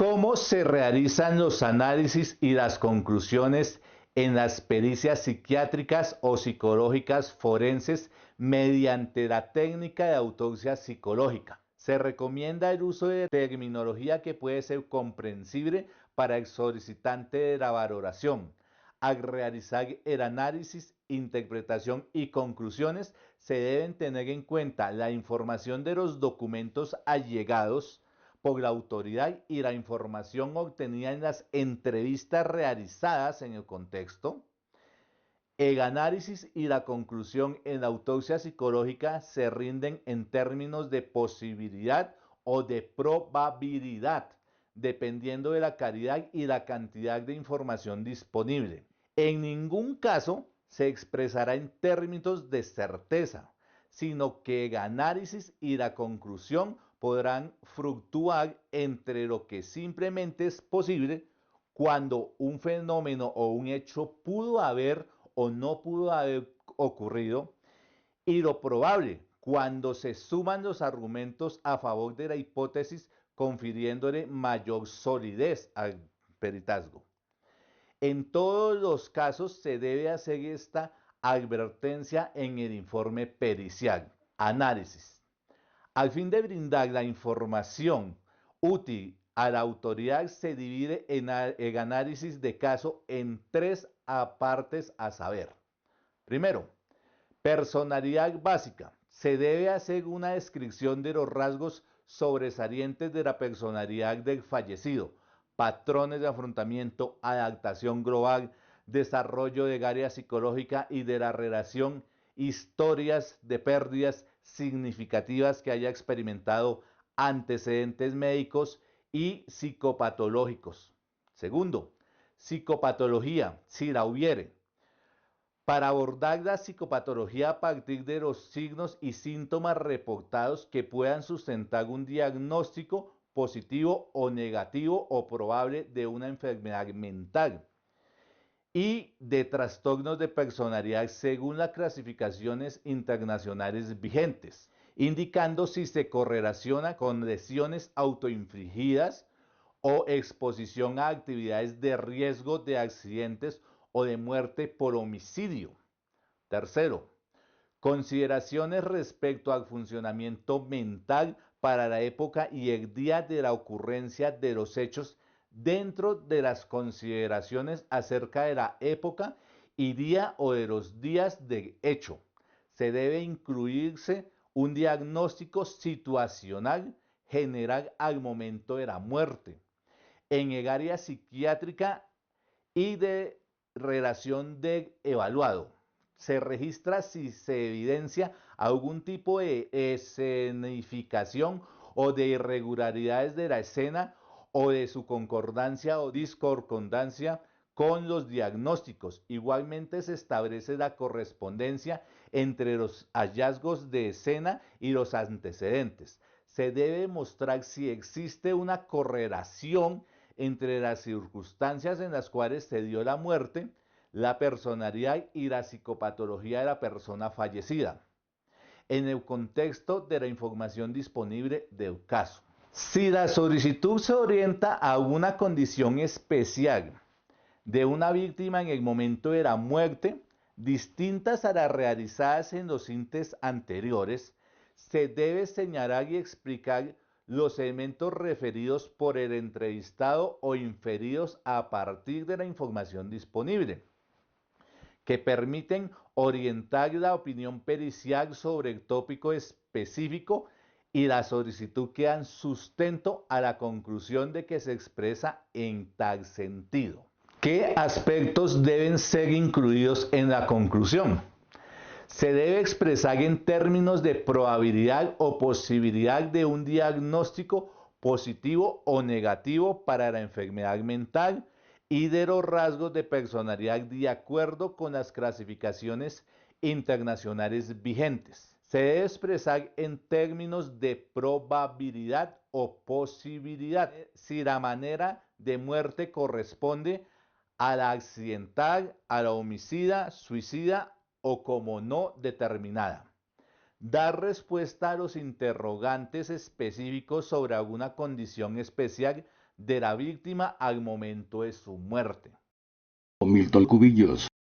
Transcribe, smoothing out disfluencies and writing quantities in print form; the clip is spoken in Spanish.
¿Cómo se realizan los análisis y las conclusiones en las pericias psiquiátricas o psicológicas forenses mediante la técnica de autopsia psicológica? Se recomienda el uso de terminología que puede ser comprensible para el solicitante de la valoración. Al realizar el análisis, interpretación y conclusiones, se deben tener en cuenta la información de los documentos allegados por la autoridad y la información obtenida en las entrevistas realizadas en el contexto. El análisis y la conclusión en la autopsia psicológica se rinden en términos de posibilidad o de probabilidad, dependiendo de la calidad y la cantidad de información disponible. En ningún caso se expresará en términos de certeza, sino que el análisis y la conclusión podrán fluctuar entre lo que simplemente es posible cuando un fenómeno o un hecho pudo haber o no pudo haber ocurrido, y lo probable cuando se suman los argumentos a favor de la hipótesis, confiriéndole mayor solidez al peritazgo. En todos los casos se debe hacer esta advertencia en el informe pericial. Análisis. Al fin de brindar la información útil a la autoridad, se divide el análisis de caso en tres partes a saber. Primero, personalidad básica. Se debe hacer una descripción de los rasgos sobresalientes de la personalidad del fallecido, patrones de afrontamiento, adaptación global, desarrollo de área psicológica y de la relación, historias de pérdidas significativas que haya experimentado, antecedentes médicos y psicopatológicos. Segundo, psicopatología, si la hubiere. Para abordar la psicopatología a partir de los signos y síntomas reportados que puedan sustentar un diagnóstico positivo o negativo o probable de una enfermedad mental y de trastornos de personalidad según las clasificaciones internacionales vigentes, indicando si se correlaciona con lesiones autoinfligidas o exposición a actividades de riesgo de accidentes o de muerte por homicidio. Tercero, consideraciones respecto al funcionamiento mental para la época y el día de la ocurrencia de los hechos dentro de las consideraciones acerca de la época y día o de los días de hecho. Se debe incluirse un diagnóstico situacional general al momento de la muerte. En el área psiquiátrica y de relación de evaluado, se registra si se evidencia algún tipo de escenificación o de irregularidades de la escena o de su concordancia o discordancia con los diagnósticos. Igualmente se establece la correspondencia entre los hallazgos de escena y los antecedentes. Se debe mostrar si existe una correlación entre las circunstancias en las cuales se dio la muerte, la personalidad y la psicopatología de la persona fallecida, en el contexto de la información disponible del caso. Si la solicitud se orienta a una condición especial de una víctima en el momento de la muerte, distintas a las realizadas en los ínteres anteriores, se debe señalar y explicar los elementos referidos por el entrevistado o inferidos a partir de la información disponible, que permiten orientar la opinión pericial sobre el tópico específico, y la solicitud que dan sustento a la conclusión de que se expresa en tal sentido. ¿Qué aspectos deben ser incluidos en la conclusión? Se debe expresar en términos de probabilidad o posibilidad de un diagnóstico positivo o negativo para la enfermedad mental y de los rasgos de personalidad de acuerdo con las clasificaciones internacionales vigentes. Se debe expresar en términos de probabilidad o posibilidad si la manera de muerte corresponde a la accidental, a la homicida, suicida o como no determinada. Dar respuesta a los interrogantes específicos sobre alguna condición especial de la víctima al momento de su muerte. Milton Cubillos.